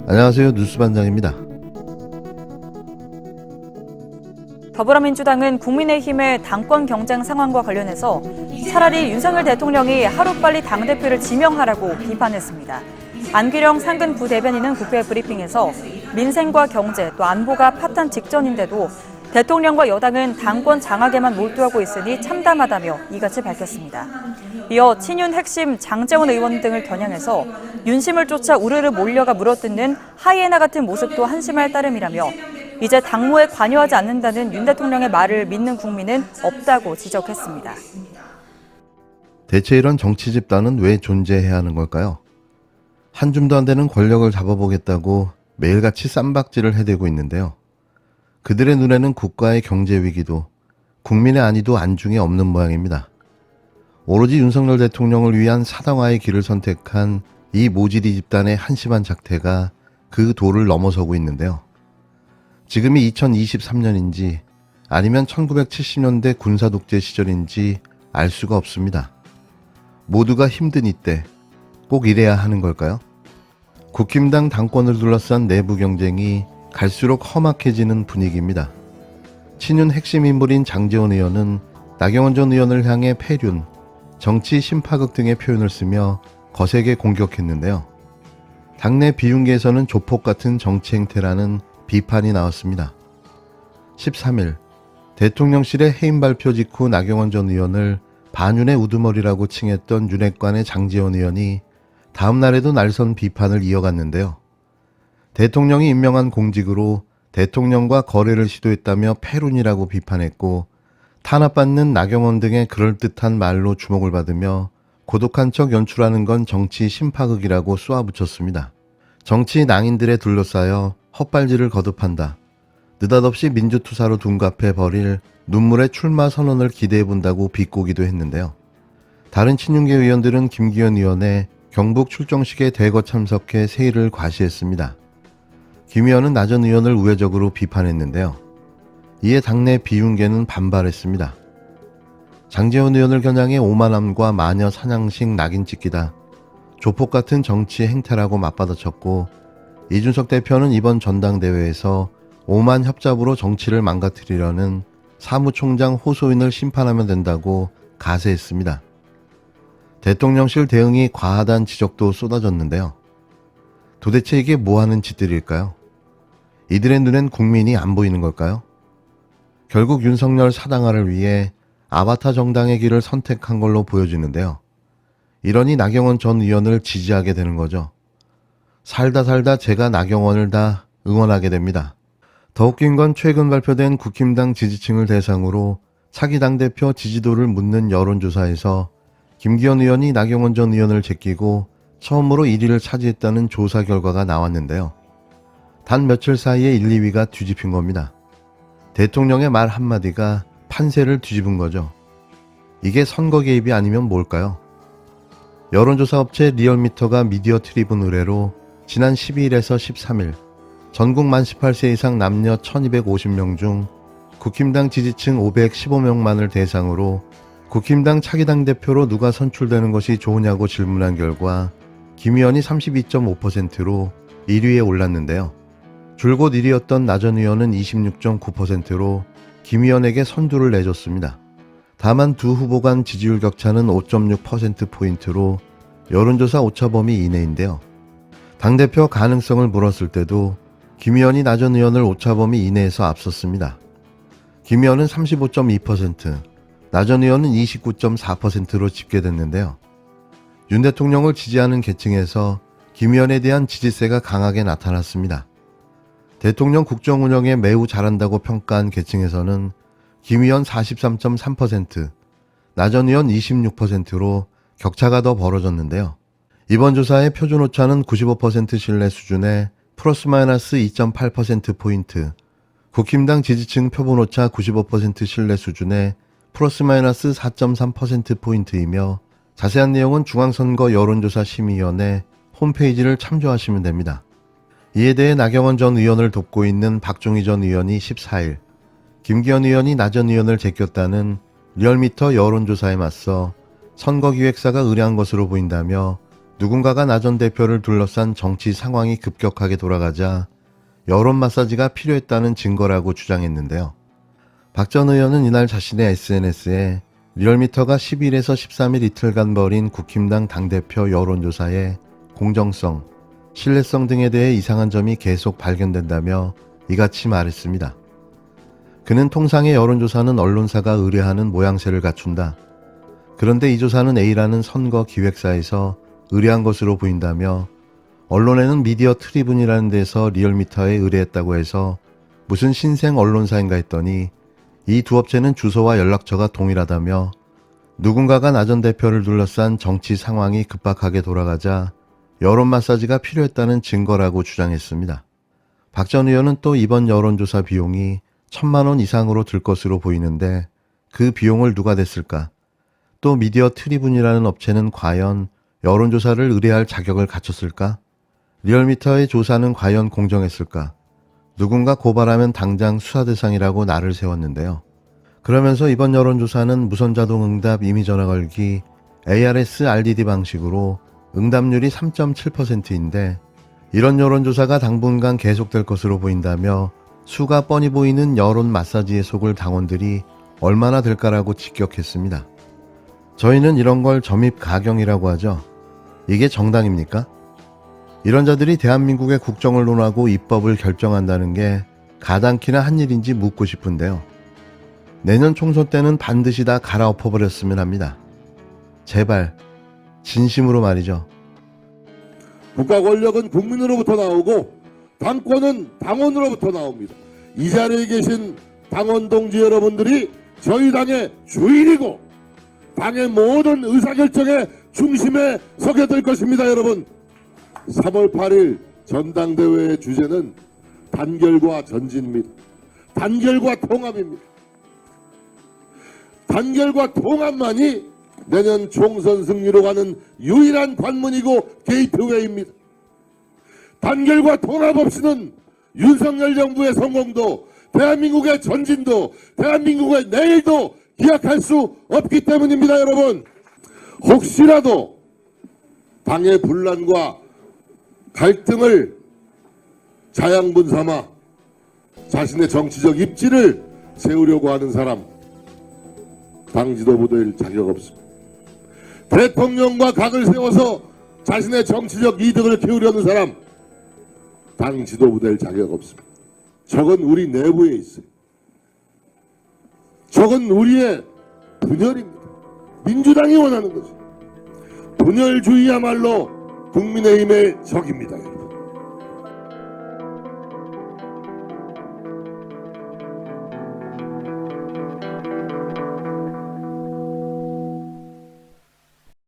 안녕하세요. 뉴스반장입니다. 더불어민주당은 국민의힘의 당권 경쟁 상황과 관련해서 차라리 윤석열 대통령이 하루빨리 당대표를 지명하라고 비판했습니다. 안규령 상근 부대변인은 국회 브리핑에서 민생과 경제 또 안보가 파탄 직전인데도 대통령과 여당은 당권 장악에만 몰두하고 있으니 참담하다며 이같이 밝혔습니다. 이어 친윤 핵심 장제원 의원 등을 겨냥해서 윤심을 쫓아 우르르 몰려가 물어뜯는 하이에나 같은 모습도 한심할 따름이라며 이제 당무에 관여하지 않는다는 윤 대통령의 말을 믿는 국민은 없다고 지적했습니다. 대체 이런 정치 집단은 왜 존재해야 하는 걸까요? 한 줌도 안 되는 권력을 잡아보겠다고 매일같이 쌈박질을 해대고 있는데요. 그들의 눈에는 국가의 경제 위기도 국민의 안위도 안중에 없는 모양입니다. 오로지 윤석열 대통령을 위한 사당화의 길을 선택한 이 모지리 집단의 한심한 작태가 그 도를 넘어서고 있는데요. 지금이 2023년인지 아니면 1970년대 군사독재 시절인지 알 수가 없습니다. 모두가 힘든 이때 꼭 이래야 하는 걸까요? 국힘당 당권을 둘러싼 내부 경쟁이 갈수록 험악해지는 분위기입니다. 친윤 핵심 인물인 장제원 의원은 나경원 전 의원을 향해 폐륜, 정치 심파극 등의 표현을 쓰며 거세게 공격했는데요. 당내 비윤계에서는 조폭 같은 정치 행태라는 비판이 나왔습니다. 13일 대통령실의 해임 발표 직후 나경원 전 의원을 반윤의 우두머리라고 칭했던 윤핵관의 장제원 의원이 다음 날에도 날선 비판을 이어갔는데요. 대통령이 임명한 공직으로 대통령과 거래를 시도했다며 폐륜이라고 비판했고 탄압받는 나경원 등의 그럴듯한 말로 주목을 받으며 고독한 척 연출하는 건 정치 심파극이라고 쏘아붙였습니다. 정치 낭인들에 둘러싸여 헛발질을 거듭한다. 느닷없이 민주투사로 둔갑해 버릴 눈물의 출마 선언을 기대해본다고 비꼬기도 했는데요. 다른 친윤계 의원들은 김기현 의원의 경북 출정식에 대거 참석해 세의를 과시했습니다. 김 의원은 나 전 의원을 우회적으로 비판했는데요. 이에 당내 비윤계는 반발했습니다. 장제원 의원을 겨냥해 오만함과 마녀 사냥식 낙인 찍기다. 조폭 같은 정치 행태라고 맞받아쳤고 이준석 대표는 이번 전당대회에서 오만 협잡으로 정치를 망가뜨리려는 사무총장 호소인을 심판하면 된다고 가세했습니다. 대통령실 대응이 과하다는 지적도 쏟아졌는데요. 도대체 이게 뭐하는 짓들일까요? 이들의 눈엔 국민이 안 보이는 걸까요? 결국 윤석열 사당화를 위해 아바타 정당의 길을 선택한 걸로 보여지는데요. 이러니 나경원 전 의원을 지지하게 되는 거죠. 살다 제가 나경원을 다 응원하게 됩니다. 더 웃긴 건 최근 발표된 국힘당 지지층을 대상으로 차기 당대표 지지도를 묻는 여론조사에서 김기현 의원이 나경원 전 의원을 제끼고 처음으로 1위를 차지했다는 조사 결과가 나왔는데요. 단 며칠 사이에 1, 2위가 뒤집힌 겁니다. 대통령의 말 한마디가 판세를 뒤집은 거죠. 이게 선거 개입이 아니면 뭘까요? 여론조사 업체 리얼미터가 미디어 트리뷴 의뢰로 지난 12일에서 13일 전국 만 18세 이상 남녀 1250명 중 국힘당 지지층 515명만을 대상으로 국힘당 차기 당대표로 누가 선출되는 것이 좋으냐고 질문한 결과 김 의원이 32.5%로 1위에 올랐는데요. 줄곧 1위였던 나 전 의원은 26.9%로 김 의원에게 선두를 내줬습니다. 다만 두 후보 간 지지율 격차는 5.6%포인트로 여론조사 오차범위 이내인데요. 당대표 가능성을 물었을 때도 김 의원이 나 전 의원을 오차범위 이내에서 앞섰습니다. 김 의원은 35.2%, 나 전 의원은 29.4%로 집계됐는데요. 윤 대통령을 지지하는 계층에서 김 의원에 대한 지지세가 강하게 나타났습니다. 대통령 국정 운영에 매우 잘한다고 평가한 계층에서는 김 의원 43.3%, 나 전 의원 26%로 격차가 더 벌어졌는데요. 이번 조사의 표준 오차는 95% 신뢰 수준에 플러스 마이너스 2.8%포인트, 국힘당 지지층 표본 오차 95% 신뢰 수준에 플러스 마이너스 4.3%포인트이며 자세한 내용은 중앙선거 여론조사 심의위원회 홈페이지를 참조하시면 됩니다. 이에 대해 나경원 전 의원을 돕고 있는 박종희 전 의원이 14일 김기현 의원이 나 전 의원을 제꼈다는 리얼미터 여론조사에 맞서 선거기획사가 의뢰한 것으로 보인다며 누군가가 나 전 대표를 둘러싼 정치 상황이 급격하게 돌아가자 여론 마사지가 필요했다는 증거라고 주장했는데요. 박 전 의원은 이날 자신의 SNS에 리얼미터가 10일에서 13일 이틀간 벌인 국힘당 당대표 여론조사의 공정성, 신뢰성 등에 대해 이상한 점이 계속 발견된다며 이같이 말했습니다. 그는 통상의 여론조사는 언론사가 의뢰하는 모양새를 갖춘다. 그런데 이 조사는 A라는 선거 기획사에서 의뢰한 것으로 보인다며 언론에는 미디어 트리뷴이라는 데서 리얼미터에 의뢰했다고 해서 무슨 신생 언론사인가 했더니 이 두 업체는 주소와 연락처가 동일하다며 누군가가 나 전 대표를 둘러싼 정치 상황이 급박하게 돌아가자 여론 마사지가 필요했다는 증거라고 주장했습니다. 박 전 의원은 또 이번 여론조사 비용이 1,000만 원 이상으로 들 것으로 보이는데 그 비용을 누가 댔을까? 또 미디어 트리뷴이라는 업체는 과연 여론조사를 의뢰할 자격을 갖췄을까? 리얼미터의 조사는 과연 공정했을까? 누군가 고발하면 당장 수사 대상이라고 날을 세웠는데요. 그러면서 이번 여론조사는 무선자동 응답 이미 전화 걸기 ARS RDD 방식으로 응답률이 3.7%인데 이런 여론조사가 당분간 계속될 것으로 보인다며 수가 뻔히 보이는 여론 마사지에 속을 당원들이 얼마나 될까라고 직격했습니다. 저희는 이런 걸 점입 가경이라고 하죠. 이게 정당입니까? 이런 자들이 대한민국의 국정을 논하고 입법을 결정한다는 게 가당키나 한 일인지 묻고 싶은데요. 내년 총선 때는 반드시 다 갈아엎어버렸으면 합니다. 제발 진심으로 말이죠. 국가 권력은 국민으로부터 나오고 당권은 당원으로부터 나옵니다. 이 자리에 계신 당원 동지 여러분들이 저희 당의 주인이고 당의 모든 의사결정의 중심에 서게 될 것입니다. 여러분, 3월 8일 전당대회의 주제는 단결과 전진입니다. 단결과 통합입니다. 단결과 통합만이 내년 총선 승리로 가는 유일한 관문이고 게이트웨이입니다. 단결과 통합 없이는 윤석열 정부의 성공도 대한민국의 전진도 대한민국의 내일도 기약할 수 없기 때문입니다. 여러분, 혹시라도 당의 분란과 갈등을 자양분 삼아 자신의 정치적 입지를 세우려고 하는 사람, 당 지도부 될 자격 없습니다. 대통령과 각을 세워서 자신의 정치적 이득을 키우려는 사람, 당 지도부 될 자격 없습니다. 저건 우리 내부에 있어요. 저건 우리의 분열입니다. 민주당이 원하는 거죠. 분열주의야말로 국민의힘의 적입니다.